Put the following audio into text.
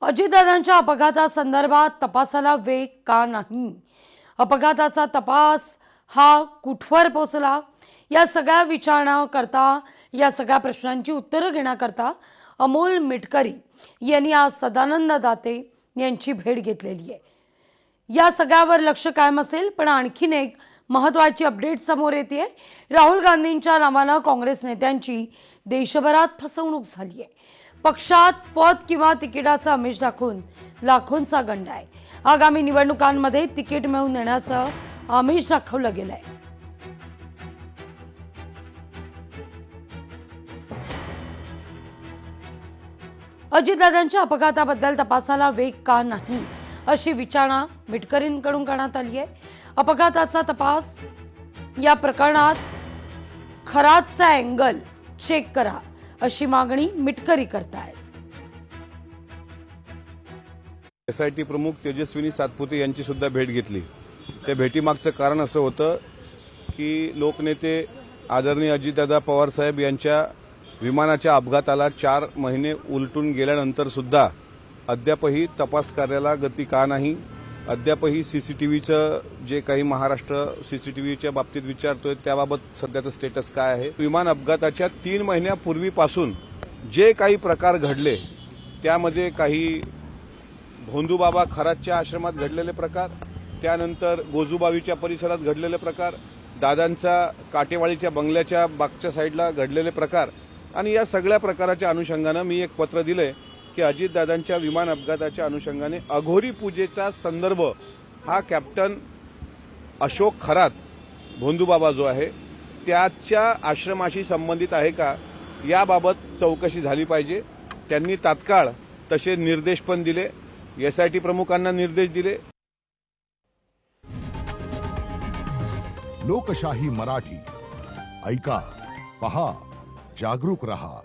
अजितदादांच्या अपघातासंदर्भात तपासाला वेग का नाही? अपघाताचा तपास हा कुठवर पोहोचला? या सगळ्या विचारणा करता, या सगळ्या प्रश्नांची उत्तरं घेण्याकरता अमोल मिटकरी यांनी आज सदानंद दाते यांची भेट घेतलेली आहे. या सगळ्यावर लक्ष कायम असेल, पण आणखीन एक महत्त्वाची अपडेट समोर येते. राहुल गांधींच्या नावानं काँग्रेस नेत्यांची देशभरात फसवणूक झाली आहे. पक्षात पद किंवा तिकिटाचं आमिष दाखवून लाखोंचा गंडा आहे. आगामी निवडणुकांमध्ये तिकीट मिळवून देण्याचं आमिष दाखवलं गेलंय. अजितदादांच्या अपघाताबद्दल तपासाला वेग का नाही, अशी विचारणा मिटकरींकडून करण्यात आली आहे. अपघाताचा तपास, या प्रकरणात खराचा अँगल चेक करा, अशी मागणी मिटकरी करतायत. एसआयटी प्रमुख तेजस्विनी सातपुते यांची सुद्धा भेट घेतली. त्या भेटीमागचं कारण असं होतं की लोकनेते आदरणीय अजितदादा पवार साहेब यांच्या विमानाच्या अपघाताला 4 महिने उलटून गेल्यानंतर सुद्धा अद्यापही तपास कार्याला गती का नाही? अद्यापही सीसीटीव्हीचं जे काही महाराष्ट्र सीसीटीव्हीच्या बाबतीत विचारतोय त्याबाबत सध्याचं स्टेटस काय आहे? विमान अपघाताच्या 3 महिन्यापूर्वीपासून जे काही प्रकार घडले त्यामध्ये काही भोंदूबाबा खरातच्या आश्रमात घडलेले प्रकार, त्यानंतर गोजूबावीच्या परिसरात घडलेले प्रकार, दादांचा काटेवाडीच्या बंगल्याच्या बागच्या साईडला घडलेले प्रकार, आणि या सगळ्या प्रकाराच्या अनुषंगानं मी एक पत्र दिलंय की अजितदादांच्या विमान अपघाताच्या अनुषंगाने अघोरी पूजेचा संदर्भ हा कॅप्टन अशोक खरात भोंदूबाबा जो आहे त्याच्या आश्रमाशी संबंधित आहे का, याबाबत चौकशी झाली पाहिजे. त्यांनी तात्काळ तसे निर्देश पण दिले, एसआयटी प्रमुखांना निर्देश दिले. लोकशाही मराठी ऐका, पहा, जागरूक रहा.